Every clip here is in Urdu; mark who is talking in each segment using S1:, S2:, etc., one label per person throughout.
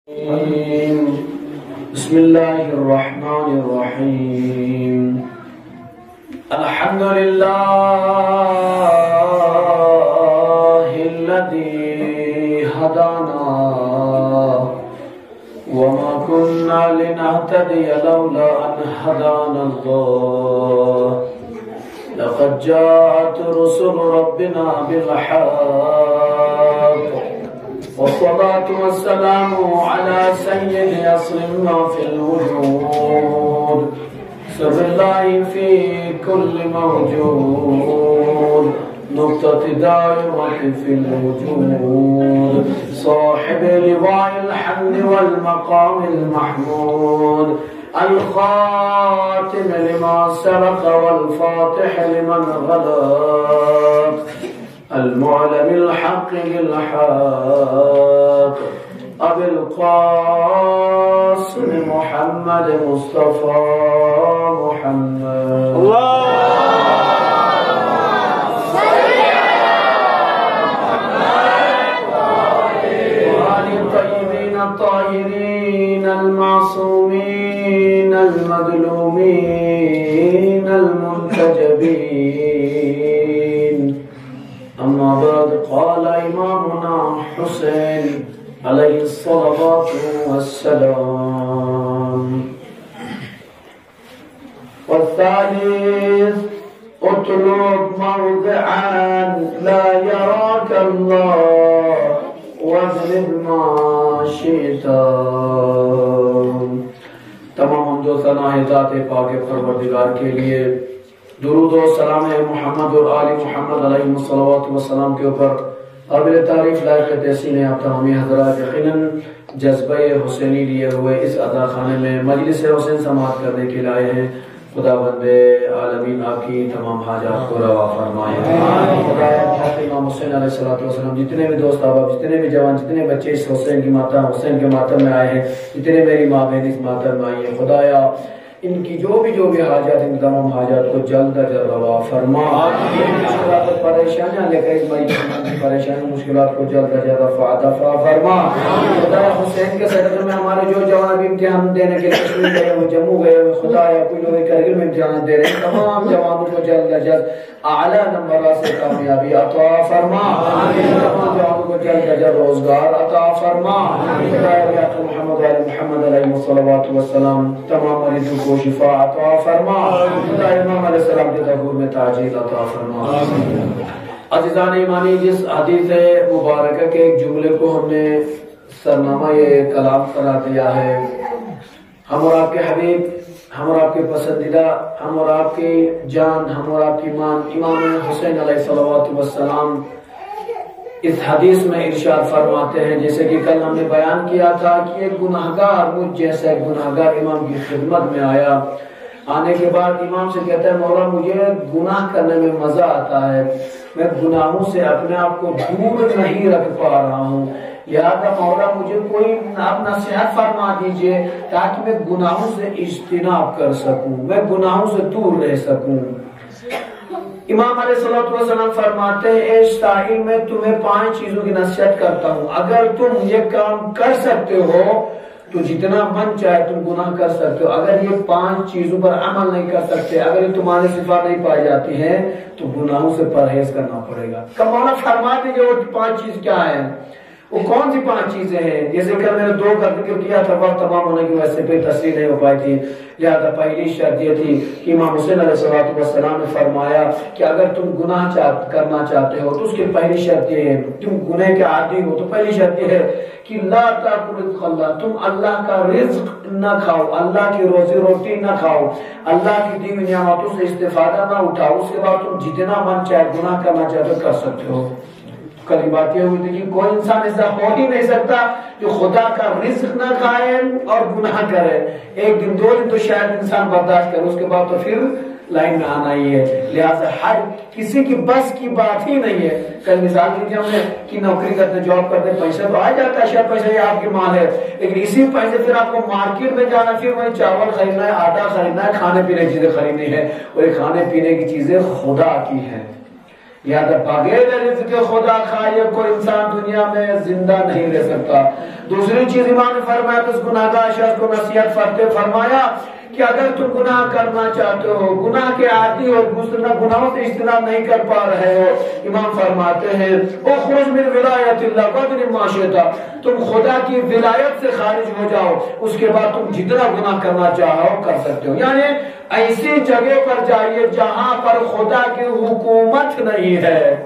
S1: بسم الله الرحمن الرحيم الحمد لله الذي هدانا وما كنا لنهتدي لولا أن هدانا الله لقد جاءت رسل ربنا بالحق والصلاة والسلام على سيد أصل ما في الوجود سر الله في كل موجود نقطة دائرة في الوجود صاحب لواء الحمد والمقام المحمود الخاتم لما سبق والفاتح لمن غلق المعلم الحق للحق أبي القاسم محمد مصطفى محمد الله صل على الطيبين الطاهرين المعصومين المظلومين المنتجبين أما بعد قال إمامنا حسين عليه الصلاة والسلام والثالث اطلب موضعا لا يراك الله واجلب ما شئت. تمام حمد و ثنا ہے ذات پاک پروردگار کے لیے. درود و سلام محمد اور آل محمد علیہ الصلوات والسلام کے اوپر. قابل تعریف لائق تحسین ہے آپ تمامی حضرات. یقیناً جذبہ حسینی لیے ہوئے اس ادا خانے میں مجلس حسین سماعت کرنے کے لیے آئے ہیں. خدا بند عالمین آپ کی تمام حاجات کو روا فرمائے. خدا امام حسین علیہ السلام جتنے بھی دوست احباب، جتنے بھی جوان، جتنے بچے اس حسین کے ماتم میں آئے ہیں، جتنے میری ماں بہن اس ماتم میں آئی ہیں، خدایا ان کی جو بھی حاجات، ان تمام حاجات کو جلد از جلد روا فرما. پریشانیاں لے کر اس پریشانی مشکلات کو جلد از جلد رفع فرما. خدا حسین کے صدقے میں ہمارے جو جوان ابھی امتحان دینے کے کشمیر گئے ہوئے، جموں گئے ہوئے، خدا یا کوئی لوگ کرگل میں امتحان دے رہے ہیں، تمام جوانوں کو جلد از جلد اعلیٰ نمبرات سے کامیابی عطا فرما. تمام جوانوں کو جلد از جلد روزگار عطا فرما. خدا یا محمد علیہ الصلوات والسلام تمام مریضوں کو شفا عطا فرما. خدا امام علیہ السلام کے ظہور میں تعجیل عطا فرما. عزیزان ایمانی، جس حدیث مبارکہ کے ایک جملے کو ہم نے سرنامہ یہ کلام قرار دیا ہے، ہم اور آپ کے حبیب، ہم اور آپ کے پسندیدہ، ہم اور آپ کی جان، ہم اور آپ کی مان امام حسین علیہ الصلوات والسلام اس حدیث میں ارشاد فرماتے ہیں، جیسے کہ کل ہم نے بیان کیا تھا کہ ایک گناہگار مجھ جیسا ایک گناہگار امام کی خدمت میں آیا. آنے کے بعد امام سے کہتا ہے، مولا مجھے گناہ کرنے میں مزہ آتا ہے، میں گناہوں سے اپنے آپ کو دور نہیں رکھ پا رہا ہوں، لہذا مولا مجھے کوئی آپ نصیحت فرما دیجئے تاکہ میں گناہوں سے اجتناب کر سکوں، میں گناہوں سے دور رہ سکوں. امام علیہ السلام فرماتے ہیں، اے سائل میں تمہیں 5 چیزوں کی نصیحت کرتا ہوں، اگر تم یہ کام کر سکتے ہو تو جتنا من چاہے تم گناہ کر سکتے ہو. اگر یہ 5 چیزوں پر عمل نہیں کر سکتے، اگر یہ تمہارے صفات نہیں پائی جاتی ہیں تو گناہوں سے پرہیز کرنا پڑے گا. مولا فرما دیجیے وہ 5 چیز کیا ہے، وہ کون سی 5 چیزیں ہیں. جیسے کہ میں نے 2 کا ذکر کیا تھا، وقت تمام ہونے کی وجہ سے کوئی تصریح نہیں ہو پائی تھی، لہذا پہلی شرط یہ تھی کہ امام حسین علیہ السلام نے فرمایا کہ اگر تم گناہ کرنا چاہتے ہو تو اس کی پہلی شرط یہ ہے، تم گناہ کے عادی ہو تو پہلی شرط یہ ہے کہ لا تاکل رزق اللہ، تم اللہ کا رزق نہ کھاؤ، اللہ کی روزی روٹی نہ کھاؤ، اللہ کی دی ہوئی نعمتوں سے استفادہ نہ اٹھاؤ. اس کے بعد تم جتنا من چاہے گناہ کرنا چاہتے ہو کر سکتے ہو. کل بات یہ ہوئی تھی کہ کوئی انسان ایسا ہو ہی نہیں سکتا جو خدا کا رزق نہ کھائے اور گناہ کرے. 1 دن 2 دن تو شاید انسان برداشت کرے، اس کے بعد تو پھر لائن میں آنا ہی ہے. لہٰذا ہر کسی کی بس کی بات ہی نہیں ہے. کل مثال دی تھی ہم نے کہ نوکری کرتے، جاب کرتے، پیسہ تو آ جاتا ہے، شاید پیسہ یہ آپ کی مال ہے، لیکن اسی پیسے پھر آپ کو مارکیٹ میں جانا، پھر وہیں چاول خریدنا ہے، آٹا خریدنا ہے، کھانے پینے کی چیزیں خریدنی ہے، اور یہ کھانے پینے کی چیزیں خدا کی ہیں. لہذا بغیر رزق خدا خواہ کوئی انسان دنیا میں زندہ نہیں رہ سکتا۔ دوسری چیز امام نے فرمایا تو اس گناہگار شخص کو نصیحت فرتے فرمایا کہ اگر تم گناہ کرنا چاہتے ہو، گناہ کے عادی اور گناہوں سے اجتناب نہیں کر پا رہے ہو، امام فرماتے ہیں اخرج من ولایت اللہ وَاذْلِمْ مَا شِئْتَ، تم خدا کی ولایت سے خارج ہو جاؤ، اس کے بعد تم جتنا گناہ کرنا چاہو کر سکتے ہو۔ یعنی ایسی جگہ پر جائیے جہاں پر خدا کی حکومت نہیں ہے،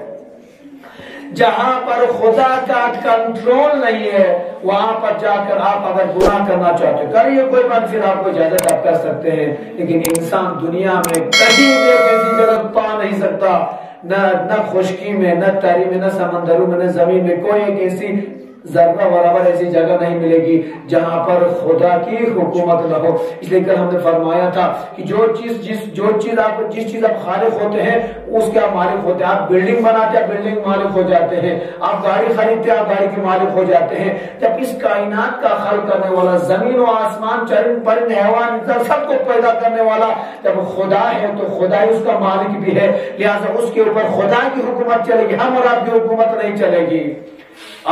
S1: جہاں پر خدا کا کنٹرول نہیں ہے، وہاں پر جا کر آپ اگر گناہ کرنا چاہتے کریے، کوئی بات، پھر آپ کو اجازت آپ کر سکتے ہیں۔ لیکن انسان دنیا میں کہیں بھی ایسی جگہ پا نہیں سکتا، نہ خشکی میں، نہ تری میں، نہ سمندروں میں، نہ زمین میں، کوئی ایک ایسی ذرہ برابر ایسی جگہ نہیں ملے گی جہاں پر خدا کی حکومت نہ ہو۔ اس لیے کل ہم نے فرمایا تھا کہ جس چیز آپ خالق ہوتے ہیں اس کے آپ مالک ہوتے ہیں۔ آپ بلڈنگ بناتے ہیں، بلڈنگ مالک ہو جاتے ہیں۔ آپ گاڑی خریدتے ہیں، آپ گاڑی کے مالک ہو جاتے ہیں۔ جب اس کائنات کا خلق کرنے والا، زمین و آسمان، چرند پرند حیوان سب کو پیدا کرنے والا جب خدا ہے تو خدا ہی اس کا مالک بھی ہے، لہٰذا اس کے اوپر خدا کی حکومت چلے گی، ہم اور آپ کی حکومت نہیں چلے گی۔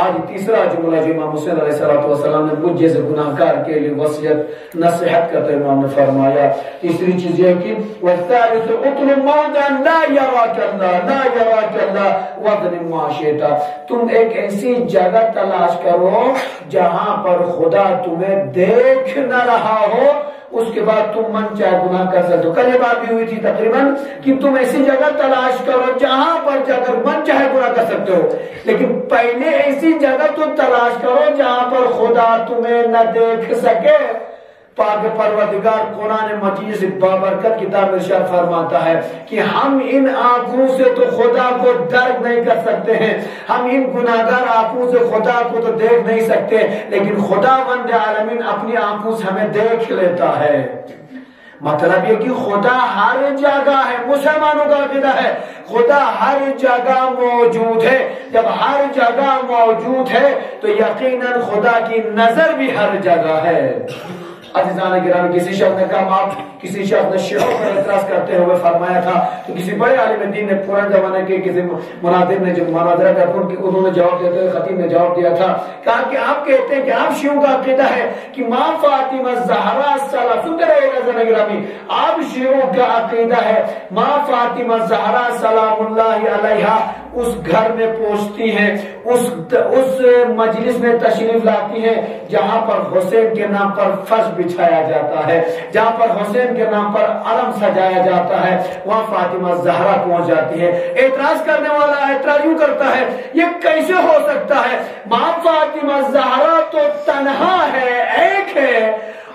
S1: آج تیسرا جملہ جو امام حسین علیہ السلام نے مجھ جیسے گناہگار کے لیے وصیت نصیحت کرتے امام نے فرمایا، تیسری چیز یہ کہ والثالث اطلب موضعا لا يراك الله لا يراك الله واظلم ما شئت، تم ایک ایسی جگہ تلاش کرو جہاں پر خدا تمہیں دیکھ نہ رہا ہو، اس کے بعد تم من چاہے گناہ کر سکتے ہو۔ کل یہ بات بھی ہوئی تھی تقریباً کہ تم ایسی جگہ تلاش کرو جہاں پر جا کر من چاہے گناہ کر سکتے ہو، لیکن پہلے ایسی جگہ تو تلاش کرو جہاں پر خدا تمہیں نہ دیکھ سکے۔ پاک پروردگار قرآن مجید سے بابرکت کتاب ارشاد فرماتا ہے کہ ہم ان آنکھوں سے تو خدا کو درک نہیں کر سکتے ہیں، ہم ان گناہگار آنکھوں سے خدا کو تو دیکھ نہیں سکتے، لیکن خدا وند عالمین اپنی آنکھوں سے ہمیں دیکھ لیتا ہے۔ مطلب یہ کہ خدا ہر جگہ ہے، مسلمانوں کا عقیدہ ہے خدا ہر جگہ موجود ہے۔ جب ہر جگہ موجود ہے تو یقیناً خدا کی نظر بھی ہر جگہ ہے۔ عزیزان گرامی، کسی شخص نے کہا آپ کسی شخص نے شیعوں پر اعتراض کرتے ہوئے فرمایا تھا تو کسی بڑے عالم دین نے پرانے زمانے کے کسی مناظر نے جو مناظرہ کیا انہوں نے جواب دیتے ہوئے خطیب نے جواب دیا تھا، کہا کہ آپ کہتے ہیں کہ آپ شیعوں کا عقیدہ ہے کہ ماں فاطمہ زہرا سنتے رہے عزیزان گرامی، آپ شیعوں کا عقیدہ ہے ماں فاطمہ زہرا سلام اللہ علیہا اس گھر میں پہنچتی ہیں، اس مجلس میں تشریف لاتی ہیں جہاں پر حسین کے نام پر فرش بچھایا جاتا ہے، جہاں پر حسین کے نام پر علم سجایا جاتا ہے، وہاں فاطمہ زہرا پہنچ جاتی ہے۔ اعتراض کرنے والا اعتراض یوں کرتا ہے یہ کیسے ہو سکتا ہے، ماں فاطمہ زہرا تو تنہا ہے، ایک ہے،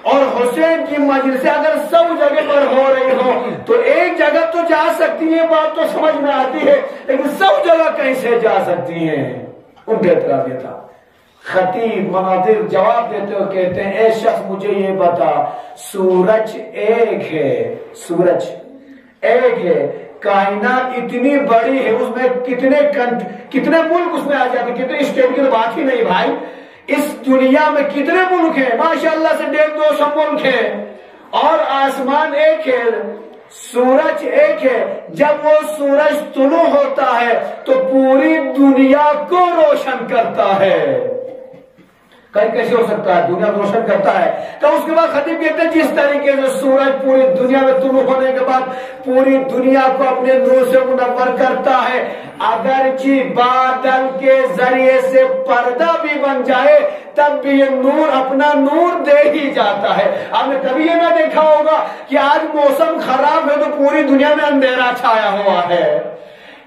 S1: اور حسین کی مجلس اگر سب جگہ پر ہو رہی ہو تو ایک جگہ تو جا سکتی ہے، بات تو سمجھ میں آتی ہے، لیکن سب جگہ کیسے جا سکتی ہیں؟ ان کا اعتراض یہ تھا۔ خطیب مناظر جواب دیتے ہو کہتے ہیں اے شخص مجھے یہ بتا، سورج ایک ہے، سورج ایک ہے، کائنات اتنی بڑی ہے، اس میں کتنے ملک اس میں آ جاتے، کتنے اسٹیٹ کی بات ہی نہیں بھائی، اس دنیا میں کتنے ملک ہیں، ماشاءاللہ سے 150 ملک ہیں، اور آسمان ایک ہے، سورج ایک ہے، جب وہ سورج طلوع ہوتا ہے تو پوری دنیا کو روشن کرتا ہے۔ کیسے ہو سکتا ہے؟ دنیا کو روشن کرتا ہے۔ تو اس کے بعد خطیب کہتے ہیں جس طریقے سے سورج پوری دنیا میں طلوع ہونے کے بعد پوری دنیا کو اپنے نور سے منور کرتا ہے، اگرچہ بادل کے ذریعے سے پردہ بھی بن جائے تب بھی یہ نور اپنا نور دے ہی جاتا ہے۔ آپ نے کبھی یہ نہ دیکھا ہوگا کہ آج موسم خراب ہے تو پوری دنیا میں اندھیرا چھایا ہوا ہے،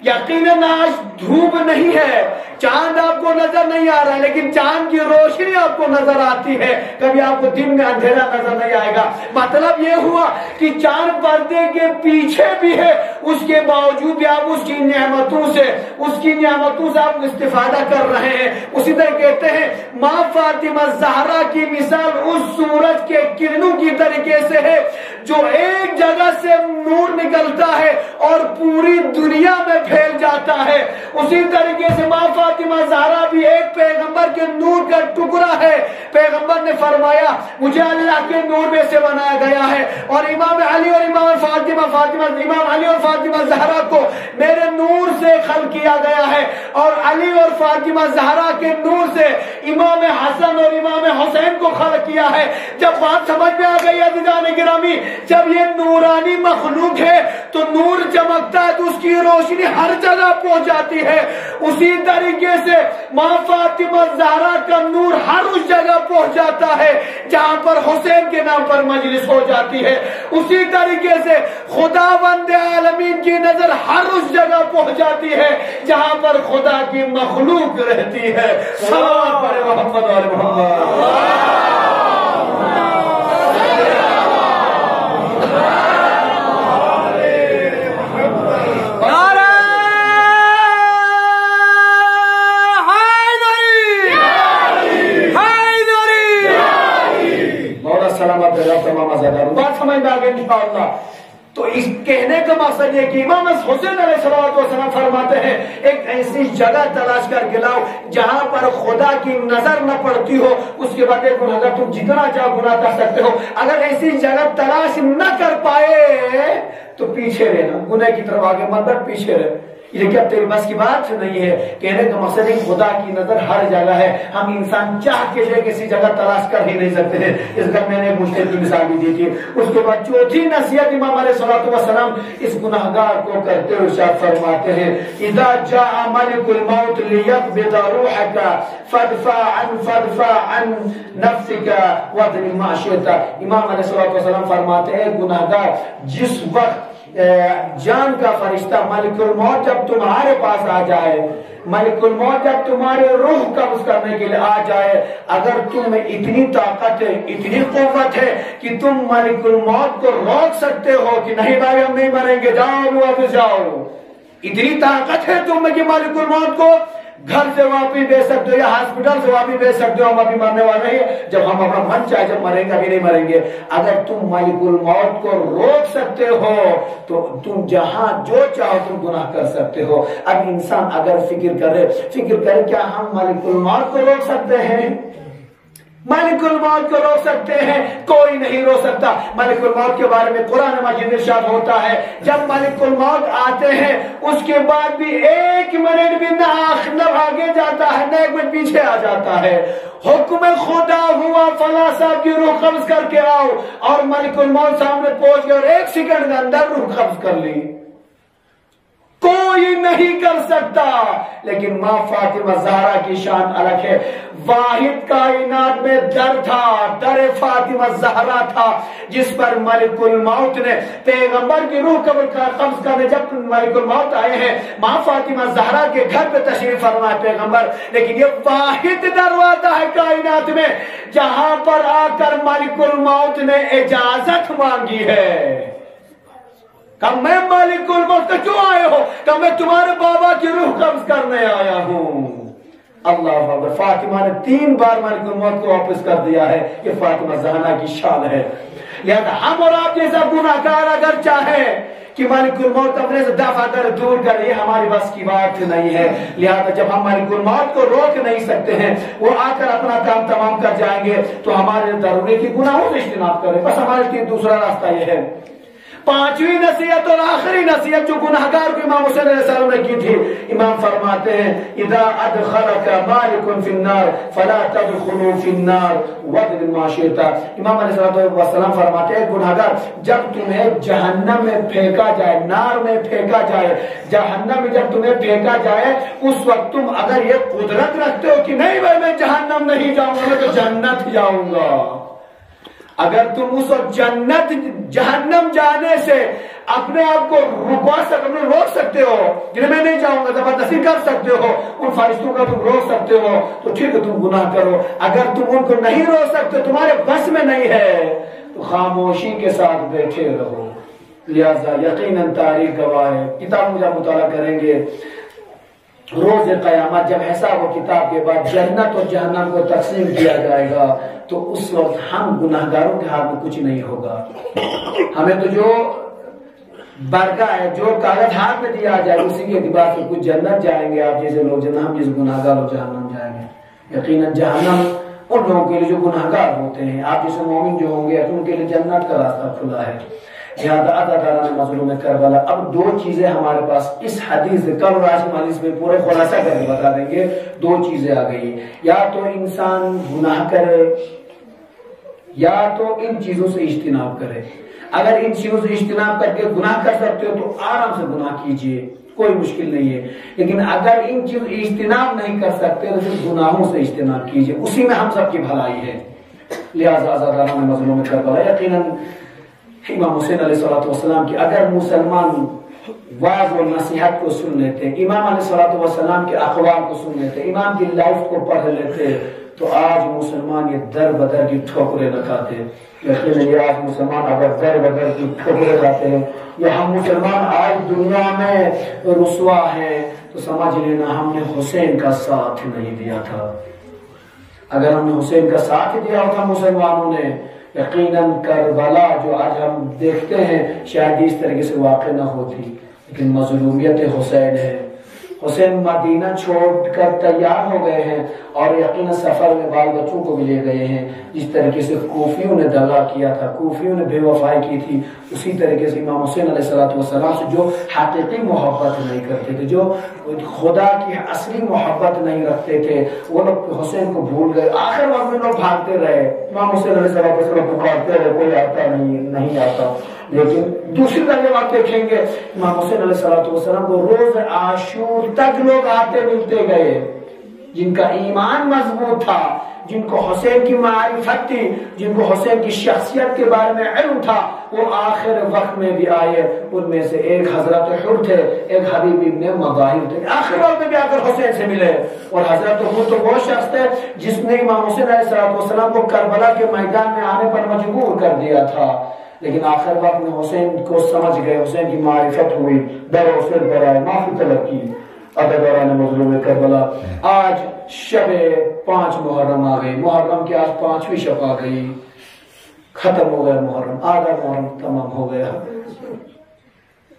S1: یقیناً آج دھوپ نہیں ہے، چاند آپ کو نظر نہیں آ رہا ہے، لیکن چاند کی روشنی آپ کو نظر آتی ہے، کبھی آپ کو دن میں اندھیرا نظر نہیں آئے گا۔ مطلب یہ ہوا کہ چاند پردے کے پیچھے بھی ہے، اس کے باوجود بھی آپ اس کی نعمتوں سے آپ استفادہ کر رہے ہیں۔ اسی طرح کہتے ہیں ماں فاطمہ زہرا کی مثال اس سورج کے کرنوں کی طریقے سے ہے جو ایک جگہ سے نور نکلتا ہے اور پوری دنیا میں پھیل جاتا ہے۔ اسی طریقے سے ماں فاطمہ زہرا بھی ایک پیغمبر کے نور کا ٹکڑا ہے۔ پیغمبر نے فرمایا مجھے اللہ کے نور میں سے بنایا گیا ہے، اور امام علی اور امام فاطمہ
S2: فاطمہ زہرا کو میرے نور سے خلق کیا گیا ہے، اور علی اور فاطمہ زہرا کے نور سے امام حسن اور امام حسین کو خلق کیا ہے۔ جب بات سمجھ میں آ گئی عزیزان گرامی، جب یہ نورانی مخلوق ہے تو نور چمکتا ہے تو اس کی روشنی ہر جگہ پہنچ جاتی ہے۔ اسی طریقے سے ماں فاطمہ زہرا کا نور ہر اس جگہ پہنچ جاتا ہے جہاں پر حسین کے نام پر مجلس ہو جاتی ہے۔ اسی طریقے سے خداوند عالمین کی نظر ہر اس جگہ پہنچ جاتی ہے جہاں پر خدا کی مخلوق رہتی ہے۔ صلوات پر محمد اور محمد۔ بات سمجھ میں آگے انشاءاللہ۔ تو اس کہنے کا مقصد یہ کہ امام حسین علیہ السلام فرماتے ہیں ایک ایسی جگہ تلاش کر کے لاؤ جہاں پر خدا کی نظر نہ پڑتی ہو، اس کے بعد ایک گناہ تم جتنا چاہو گناہ کر سکتے ہو۔ اگر ایسی جگہ تلاش نہ کر پائے تو پیچھے رہنا، گناہ کی طرف آگے مت بڑھ، پیچھے رہ۔ یہ کیا تیری بس کی بات نہیں ہے؟ کہنے کا مقصد ہے خدا کی نظر ہر جگہ ہے، ہم انسان چاہ کے جو کسی جگہ تلاش کر ہی نہیں سکتے ہیں۔ اس کا میں نے مشکل کی مثال بھی دی تھی۔ اس کے بعد چوتھی نصیحت امام علیہ الصلوۃ والسلام اس گناہگار کو کرتے ہوئے ارشاد فرماتے ہیں اذا جاء ملک الموت لیقبض روحک فادفع عن نفسک واضرب ما شئت۔ امام علیہ الصلوۃ والسلام فرماتے ہیں گناہگار جس وقت جان کا فرشتہ ملک الموت جب تمہارے پاس آ جائے، ملک الموت جب تمہارے روح قبض کرنے کے لیے آ جائے، اگر تم میں اتنی طاقت ہے، اتنی قوت ہے کہ تم ملک الموت کو روک سکتے ہو کہ نہیں بھائی ہم نہیں مریں گے، جاؤ واپس جاؤ، اتنی طاقت ہے تم میں کہ ملک الموت کو گھر سے واپس بھیج سکتے ہو یا ہاسپٹل سے واپس بھیج سکتے ہو، ہم ابھی مرنے والے ہیں، جب ہم اپنا من چاہے جب مریں گے ابھی نہیں مریں گے۔ اگر تم ملک الموت کو روک سکتے ہو تو تم جہاں جو چاہو تم گناہ کر سکتے ہو۔ اب انسان اگر فکر کرے کیا ہم ملک الموت کو روک سکتے ہیں؟ ملک الموت کو روک سکتے ہیں؟ کوئی نہیں روک سکتا۔ ملک الموت کے بارے میں قرآن مجید ارشاد ہوتا ہے جب ملک الموت آتے ہیں اس کے بعد بھی ایک منٹ بھی نہ آگے جاتا ہے نہ ایک منٹ پیچھے آ جاتا ہے۔ حکم خدا ہوا فلاں صاحب کی روح قبض کر کے آؤ، اور ملک الموت سامنے پہنچ گئے اور ایک سیکنڈ کے اندر روح قبض کر لی، کوئی نہیں کر سکتا۔ لیکن ماں فاطمہ زہرا کی شان الگ ہے، واحد کائنات میں در تھا، در فاطمہ زہرا تھا جس پر ملک الموت نے پیغمبر کی روح قبض کرنے جب ملک الموت آئے ہیں ماں فاطمہ زہرا کے گھر پہ تشریف فرما پیغمبر، لیکن یہ واحد دروازہ ہے کائنات میں جہاں پر آ کر ملک الموت نے اجازت مانگی ہے۔ کہ میں مالک الموت کا کیوں آئے ہو؟ کہ میں تمہارے بابا کی روح قبض کرنے آیا ہوں۔ اللہ اکبر۔ فاطمہ نے 3 بار مالک الموت کو واپس کر دیا ہے۔ یہ فاطمہ زہرا کی شان ہے۔ لہذا ہم اور آپ جیسا گناہگار اگر چاہیں کہ مالک الموت اپنے سے دفع کر دور کر، یہ ہماری بس کی بات نہیں ہے۔ لہذا جب ہم مالک الموت کو روک نہیں سکتے ہیں، وہ آ کر اپنا کام تمام کر جائیں گے تو ہمارے ضروری کی گناہوں سے اجتناب کریں، بس ہمارے لیے دوسرا راستہ یہ ہے۔ 5ویں نصیحت اور آخری نصیحت جو گناہگار کو امام حسین علیہ السلام نے کی تھی، امام فرماتے ہیں اذا ادخلک مالک فی النار فلا تدخلوا فی النار واضرب ما شئت۔ امام علیہ السلام فرماتے ہیں گناہگار جب تمہیں جہنم میں پھینکا جائے، نار میں پھینکا جائے، جہنم میں جب تمہیں پھینکا جائے، اس وقت تم اگر یہ قدرت رکھتے ہو کہ نہیں بھائی میں جہنم نہیں جاؤں گا، میں تو جنت جاؤں گا، اگر تم اس وقت جہنم جانے سے اپنے آپ کو روک سکتے ہو، جنہیں میں نہیں جاؤں گا، زبردستی کر سکتے ہو، ان فرشتوں کا تم روک سکتے ہو تو ٹھیک ہے تم گناہ کرو۔ اگر تم ان کو نہیں روک سکتے، تمہارے بس میں نہیں ہے، تو خاموشی کے ساتھ بیٹھے رہو۔ لہذا یقیناً تاریخ گواہ ہے، کتاب مجھے مطالعہ کریں گے، روز قیامت جب حساب و کتاب کے بعد جنت اور جہنم کو تقسیم کیا جائے گا تو اس وقت ہم گناہگاروں کے ہاتھ میں کچھ نہیں ہوگا۔ ہمیں تو جو برگا ہے، جو کاغذ ہاتھ میں دیا جائے اسی کے اعتبار سے کچھ جنت جائیں گے آپ جیسے لوگ، جنت ہم جیسے گناہگار اور جہنم جائیں گے۔ یقیناً جہنم ان لوگوں کے لیے جو گناہگار ہوتے ہیں، آپ جیسے مومن جو ہوں گے ان کے لیے جنت کا راستہ کھلا ہے۔
S1: لہذا عزاداران مظلوم کربلا، اب دو چیزیں ہمارے پاس اس حدیث کل راشم حدیث میں پورے خلاصہ کر کے بتا دیں گے. دو چیزیں آ گئی، یا تو انسان گناہ کرے یا تو ان چیزوں سے اجتناب کرے. اگر ان چیزوں سے اجتناب کر کے گناہ کر سکتے ہو تو آرام سے گناہ کیجئے، کوئی مشکل نہیں ہے. لیکن اگر ان چیزوں اجتناب نہیں کر سکتے تو پھر گناہوں سے اجتناب کیجئے، اسی میں ہم سب کی بھلائی ہے. لہذا عزاداران مظلوم کربلا، یقیناً امام حسین علیہ السلام کی اگر مسلمان واعظ و نصیحت کو سن لیتے، امام علیہ السلام کے اقوال کو سن لیتے، امام کی لائف کو پڑھ لیتے، تو آج مسلمان یہ در بدر کی ٹھوکریں نہ کھاتے. یقیناً یہ آج مسلمان اگر در بدر کی ٹھوکریں کھاتے ہیں یا ہم مسلمان آج دنیا میں رسوا ہیں تو سمجھ لینا ہم نے حسین کا ساتھ نہیں دیا تھا. اگر ہم نے حسین کا ساتھ دیا ہوتا مسلمانوں نے، یقیناً کربلا جو آج ہم دیکھتے ہیں شاید اس طریقے سے واقع نہ ہوتی. لیکن مظلومیت حسین ہے. حسین مدینہ چھوڑ کر تیار ہو گئے ہیں اور یقیناً سفر میں بال بچوں کو بھی لے گئے ہیں. جس طریقے سے کوفیوں نے دغا کیا تھا، کوفیوں نے بے وفائی کی تھی، اسی طریقے سے امام حسین علیہ السلام سے جو حقیقی محبت نہیں کرتے تھے، جو خدا کی اصلی محبت نہیں رکھتے تھے، وہ لوگ حسین کو بھول گئے. آخر وقت میں لوگ بھاگتے رہے، امام حسین علیہ السلام پکارتے رہے، کوئی آتا نہیں آتا. لیکن دوسری طرف آپ دیکھیں گے امام حسین علیہ السلام کو روز عاشور تک لوگ آتے ملتے گئے، جن کا ایمان مضبوط تھا، جن کو حسین کی معرفت تھی، جن کو حسین کی شخصیت کے بارے میں علم تھا، وہ آخر وقت میں بھی آئے. ان میں سے ایک حضرت حر تھے، ایک حبیب ابن مظاہر تھے، آخر وقت میں بھی آ کر حسین سے ملے. اور حضرت حر تو وہ شخص تھے جس نے امام حسین علیہ السلام کو کربلا کے میدان میں آنے پر مجبور کر دیا تھا. لیکن آخر وقت میں حسین کو سمجھ گئے، حسین کی معرفت ہوئی، در حسین برائے معافی طلب کی. عزاداران مظلوم کربلا، آج شب 5 محرم آ گئی، محرم کی آج 5ویں شب آ گئی، ختم ہو گیا محرم، آدھا محرم تمام ہو گیا.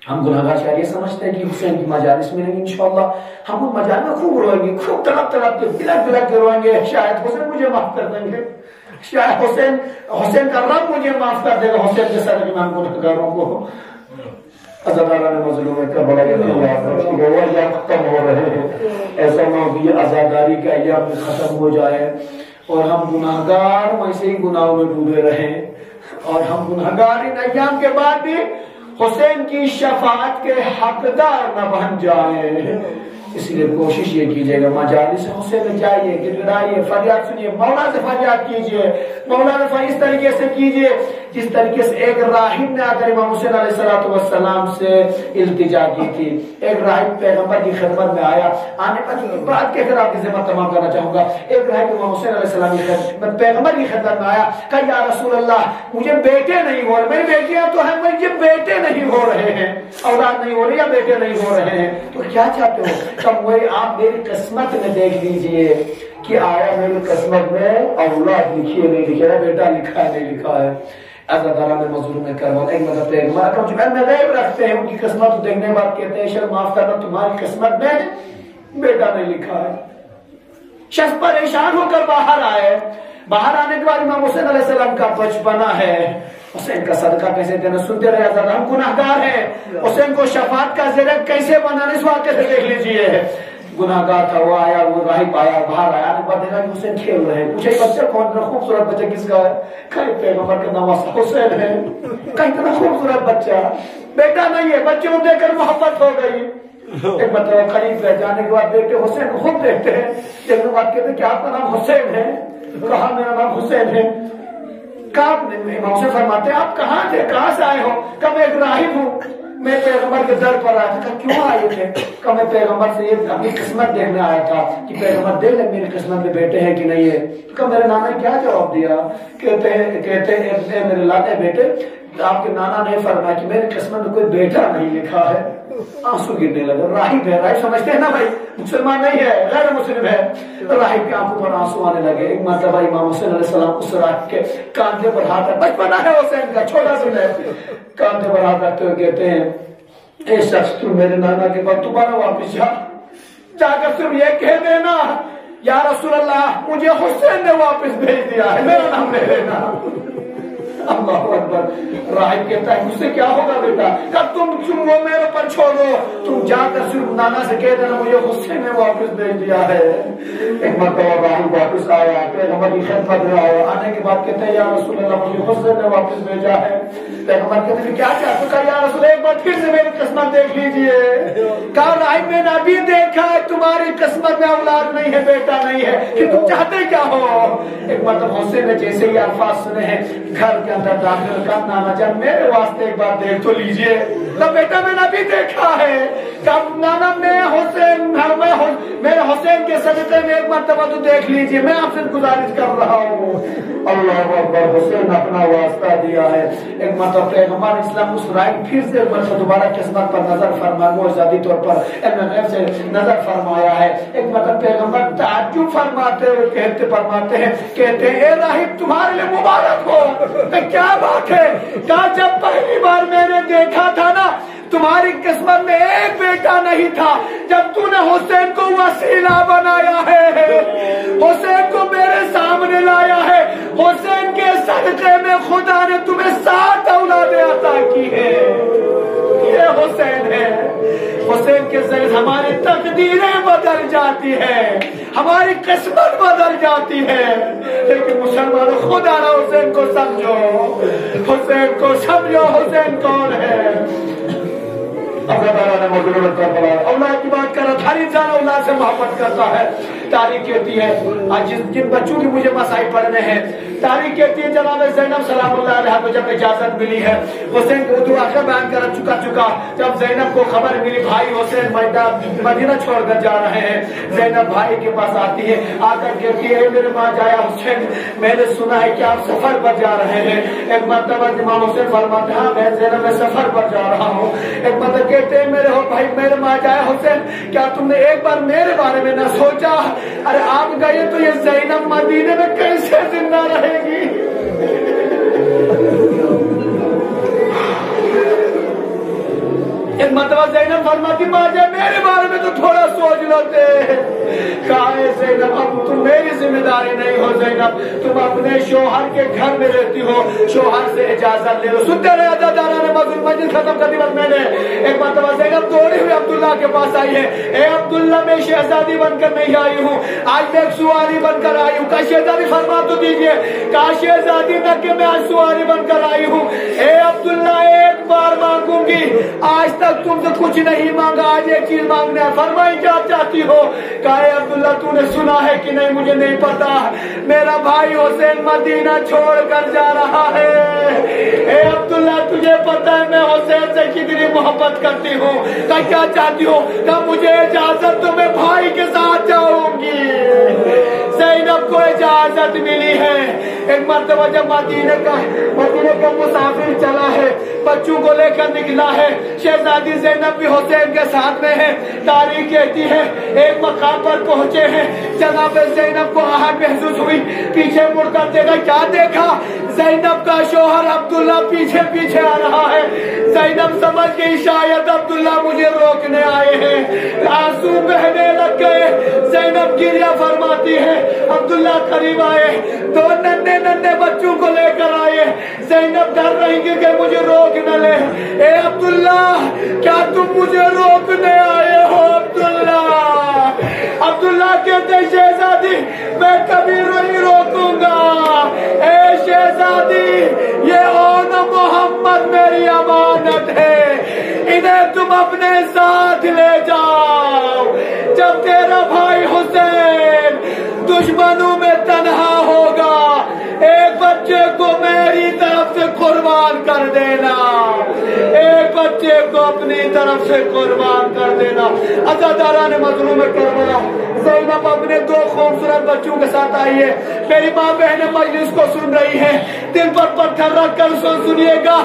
S1: ہم گناہگار شاید یہ سمجھتے ہیں کہ حسین کی مجالس ملیں گے انشاءاللہ، ہم ان مجالس میں خوب روئیں گے، خوب تڑپ کے بلک کے روئیں گے، شاید حسین مجھے معاف کر دیں گے، شاید حسین کا رب مجھے معاف کر دے گا، حسین کے ساتھ امام گناہگاروں کو. عزاداران مظلوم کربلا یہ ختم ہو رہے ہیں. ایسا نہ ہو کہ یہ عزاداری کا ایام ختم ہو جائے اور ہم گناہگار ویسے ہی گناہوں میں ڈوبے رہیں، اور ہم گناہگار ان ایام کے بعد بھی حسین کی شفاعت کے حقدار نہ بن جائیں. اس لیے کوشش یہ کیجیے گا مجالس حسین میں جائیے، گڑگڑائیے، فریاد سنیے، مولا سے فریاد کیجیے، مولا سے اس طریقے سے کیجیے جس طریقے سے ایک راہب نے آ کر امام حسین علیہ السلام سے التجا کی تھی. ایک راہب پیغمبر کی خدمت میں آیا، آنے پر بات کہہ کر آپ کی ذمہ تمام کرنا چاہوں گا. ایک راہب امام حسین علیہ السلام کی خدمت، پیغمبر کی خدمت میں آیا، کہا یا رسول اللہ مجھے بیٹے نہیں ہو رہے، میری بیٹیاں تو ہیں، مجھے بیٹے نہیں ہو رہے ہیں، اولاد نہیں ہو رہی یا بیٹے نہیں ہو رہے ہیں، تو کیا چاہتے ہو؟ تب وہی آپ میری قسمت میں دیکھ لیجئے کہ آیا میری قسمت میں اولاد لکھی ہے نہیں لکھی ہے، بیٹا لکھا ہے نہیں لکھا ہے. عزاداران مظلوم کربلا، ایک مطلب پیغمبر اکرم جو علم غیب رکھتے ہیں ان کی قسمت دیکھنے کے بعد کہتے ہیں شر معاف کرنا تمہاری قسمت میں بیٹا نہیں لکھا ہے. شخص پریشان ہو کر باہر آئے، باہر آنے کے بعد امام حسین علیہ السلام کا بچپنا ہے، حسین کا صدقہ کیسے دینا، سنتے رہے عزادار، ہم گناہگار ہیں، حسین کو شفاعت کا ذریعہ کیسے بنانا، اس واقعے سے دیکھ لیجئے. گناہگار تھا، وہ آیا، وہ راہب آیا، باہر آیا، نے دیکھا کہ حسین کھیل رہے ہیں. پوچھا یہ بچہ کون ہے؟ خوبصورت بچہ کس کا ہے؟ کہیں پیغمبر کا نواسہ حسین ہے. کہیں اتنا خوبصورت بچہ، بیٹا نہیں ہے، بچے کو دیکھ کر محبت ہو گئی. ایک مطلب قریب رہ جانے کے بعد بیٹے حسین کو خود دیکھتے ہیں، ایک بات کہتے ہیں کہ آپ کا نام حسین ہے؟ کہا میرا نام حسین ہے. کہا امام حسین فرماتے ہیں آپ کہاں تھے، کہاں سے آئے ہو؟ کہ میں ایک راہب ہوں، میں پیغمبر کے در پر آیا تھا. کیوں آئے تھے؟ کہ میں پیغمبر سے یہ اپنی قسمت دیکھنے آیا تھا کہ پیغمبر دیکھ لیں میری قسمت میں بیٹے ہیں کہ نہیں ہے. کہ میرے نانا نے کیا جواب دیا؟ کہتے ہیں میرے لاتے بیٹے آپ کے نانا نے فرمایا کہ میری قسمت میں کوئی بیٹا نہیں لکھا ہے. آنسو گرنے لگے. راہب ہے، راہب سمجھتے ہیں نا بھائی مسلمان نہیں ہے، غیر مسلم ہے. راہب کے آنکھوں پر آنسو آنے لگے. ایک مرتبہ امام حسین علیہ السلام اس راہب کے کاندھے پر ہاتھ رکھ، بچپنا ہے حسین کا چھوٹا سا ہے، کاندھے پر ہاتھ رکھتے ہوئے کہتے ہیں اے شخص تو میرے نانا کے بعد دوبارہ واپس جا کر صرف یہ کہہ دینا یا رسول اللہ مجھے حسین نے واپس بھیج دیا ہے، میرا نام لے لینا. اللہ اکبر.
S2: راہب کہتا ہے مجھ سے کیا ہوگا بیٹا؟ کہ تم وہ میرے پر چھوڑو، تم جا کر صرف نانا سے کہہ دینا مجھے غصے میں واپس بھیج دیا ہے۔ ایک مرتبہ راہب واپس آیا، پیغمبر کی خدمت میں آیا، آنے کے بعد کہتے ہیں یا رسول اللہ مجھے غصے میں واپس بھیجا ہے۔ پیغمبر کہتے ہیں کیا چاہتے؟ کہا یا رسول ایک بار پھر سے میری قسمت دیکھ لیجئے۔ کہا راہب میں نے ابھی دیکھا ہے تمہاری قسمت میں اولاد نہیں ہے، بیٹا نہیں ہے، کہ تم چاہتے کیا ہو؟ ایک مرتبہ حسین نے جیسے ہی الفاظ سنے ہیں گھر کے اندر داخل کر، نانا جان میرے واسطے ایک بار دیکھ تو لیجئے۔ تو بیٹا میں نے ابھی دیکھا ہے۔ کب نانا میں حسین میرے حسین کے صدقے میں ایک مرتبہ تو دیکھ لیجئے، میں آپ سے گزارش کر رہا ہوں۔ اللہ اکبر، حسین اپنا واسطہ دیا ہے۔ ایک مرتبہ پیغمبر اسلام اس رائے پھر سے ایک مرتبہ دوبارہ قسمت پر نظر فرمایا، معجزاتی طور پر علم غیب سے نظر فرمایا ہے۔ ایک مرتبہ پیغمبر تعجب فرماتے ہوئے کہتے ہیں اے راہب تمہارے لیے مبارک ہو۔ کیا بات ہے؟ کہا جب پہلی بار میں نے دیکھا تھا نا تمہاری قسمت میں ایک بیٹا نہیں تھا، جب تو نے حسین کو وسیلہ بنایا ہے، حسین کو میرے سامنے لایا ہے، حسین کے صدقے میں خدا نے تمہیں 7 اولادیں عطا کی ہے۔ یہ حسین ہے، حسین کے ذریعے ہماری تقدیریں بدل جاتی ہیں، ہماری قسمت بدل جاتی ہے۔ لیکن مسلمانوں خدا نہ حسین کو سمجھو، حسین کو سمجھو، حسین کون ہے؟ اللہ تعالیٰ نے مضرورت کا بلا اولاد کی بات کر رہا، ہر انسان اولاد سے محبت کرتا ہے۔ تاریخ کہتی ہے آج جن بچوں کی مجھے مسائل پڑھنے ہیں، تاریخ کہتی ہے جناب زینب سلام اللہ علیہ کو جب اجازت ملی ہے، حسین کو دعا کا بیان کر چکا جب زینب کو خبر ملی بھائی حسین مدینہ چھوڑ کر جا رہے ہیں، زینب بھائی کے پاس آتی ہے، آ کر کہتی ہے میرے ماں جایا حسین میں نے سنا ہے کہ آپ سفر پر جا رہے ہیں۔ ایک مرتبہ امام حسین فرماتے ہیں ہاں میں زینب میں سفر پر جا رہا ہوں۔ ایک مرتبہ کہتے ہیں میرے ہو بھائی میرے ماں جایا حسین کیا تم نے ایک بار میرے بارے میں نہ سوچا؟ ارے آپ گئے تو یہ زینب مدینے میں کیسے زندہ رہے گی؟ ایک مرتبہ زینب فرماتی ماں جائے میرے بارے میں تو تھوڑا سوچ لیتے۔ کہا زینب اب تم میری ذمہ داری نہیں ہو، زینب تم اپنے شوہر کے گھر میں رہتی ہو، شوہر سے اجازت لے لو۔ سنتے رہے عزاداران مسجد ختم کرتی وقت میں نے ایک مرتبہ زینب دوڑی ہوئی عبداللہ کے پاس آئی ہے، اے عبداللہ میں شہزادی بن کر نہیں آئی ہوں، آج میں ایک سواری بن کر آئی ہوں۔ کہا شہزادی فرما تو دیجئے۔ کہا شہزادی نہ کہ میں آج سواری بن کر آئی ہوں، اے عبداللہ ایک بار مانگوں گی، آج تک تم سے کچھ نہیں مانگا، آج ایک چیز مانگنا ہے، فرمائی کیا چاہتی ہو؟ کہا اے عبداللہ تو نے سنا ہے کہ نہیں مجھے نہیں پتا، میرا بھائی حسین مدینہ چھوڑ کر جا رہا ہے۔ اے عبداللہ تجھے پتا ہے میں حسین سے کتنی محبت کرتی ہوں، کہا کیا چاہتی ہو؟ کہا مجھے اجازت تو میں بھائی کے ساتھ جاؤں گی۔ زینب کو اجازت ملی ہے۔ ایک مرتبہ جب مدینہ کا مسافر چلا ہے، بچوں کو لے کر نکلا ہے، شہزادی زینب بھی حسین کے ساتھ میں ہے۔ تاریخ کہتی ہے ایک مقام پر پہنچے ہیں، جناب زینب کو آہٹ محسوس ہوئی، پیچھے مڑ کر دیکھا، کیا دیکھا؟ زینب کا شوہر عبداللہ پیچھے پیچھے آ رہا ہے۔ زینب سمجھ گئی شاید عبداللہ مجھے روکنے آئے ہیں، آنسو بہنے لگ گئے۔ زینب گریہ فرماتی ہے، عبداللہ قریب آئے، 2 ننھے بچوں کو لے کر آئے۔ زینب ڈر رہی کہ مجھے روک نہ لے۔ اے عبداللہ کیا تم مجھے روکنے آئے ہو؟ عبداللہ کہتے شہزادی میں کبھی نہیں روکوں گا، اے شہزادی یہ اون محمد میری امانت ہے، انہیں تم اپنے ساتھ لے جاؤ۔ جب تیرا بھائی حسین دشمنوں میں تنہا ہوگا، ایک بچے کو میری طرف سے قربان کر دینا، ایک بچے کو اپنی طرف سے قربان کر دینا۔ عزاداران مظلوم کربلا زینب اپنے 2 خوبصورت بچوں کے ساتھ آئی ہے، میری ماں بہنیں مجلس کو سن رہی ہیں، دل پر پتھر رکھ کر سنیے گا۔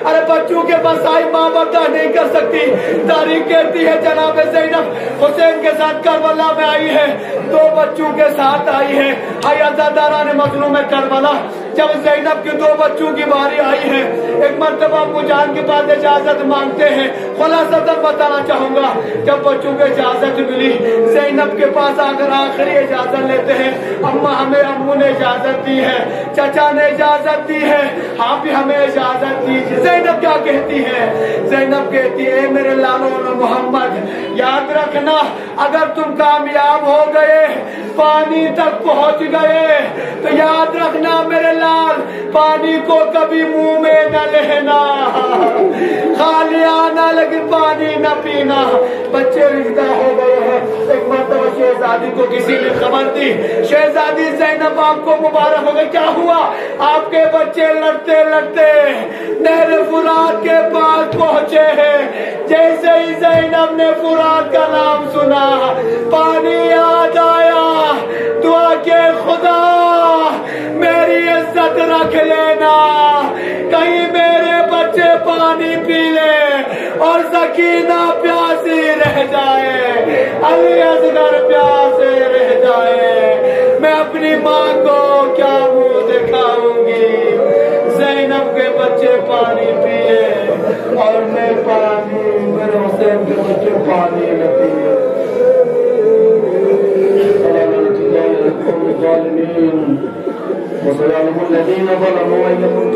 S2: ارے بچوں کے پاس آئی ماں برداشت نہیں کر سکتی۔ تاریخ کہتی ہے جناب زینب حسین کے ساتھ کربلا میں آئی ہے، دو بچوں کے ساتھ آئی ہے. عزاداران مظلوم کربلا جب زینب کے دو بچوں کی باری آئی ہے ایک مرتبہ ابو جان کے پاس اجازت مانگتے ہیں. خلاصتاً بتانا چاہوں گا جب بچوں کو اجازت ملی زینب کے پاس آ کر آخری اجازت لیتے ہیں. اماں ہمیں امو نے اجازت دی ہے, چچا نے اجازت دی ہے, آپ بھی ہمیں اجازت دیجیے. زینب کیا کہتی ہے؟ زینب کہتی ہے اے میرے لالو محمد یاد رکھنا اگر تم کامیاب ہو گئے پانی تک پہنچ گئے تو یاد رکھنا میرے لال پانی کو کبھی منہ میں نہ لینا, خالی آنا لیکن پانی نہ پینا. بچے رشتہ ہو گئے ہیں. ایک مرتبہ شہزادی کو کسی نے خبر دی, شہزادی زینب آپ کو مبارک ہو گئے. کیا ہوا؟ آپ کے بچے لڑتے لڑتے نہر فرات کے پاس پہنچے ہیں. جیسے ہی زینب نے فرات کا نام سنا پانی یاد آیا. دعا کہ خدا میری عزت رکھ لینا کہیں میرے بچے پانی پی لے اور سکینہ پیاسی رہ جائے, علی اصغر پیاسے رہ جائے. میں اپنی ماں کو کیا منہ دکھاؤں گی؟ زینب کے بچے پانی پیے اور میں پانی, میرے حسین کے بچے پانی نہ پیے. الظالمين وسلام الذين ظلموا وإن يكن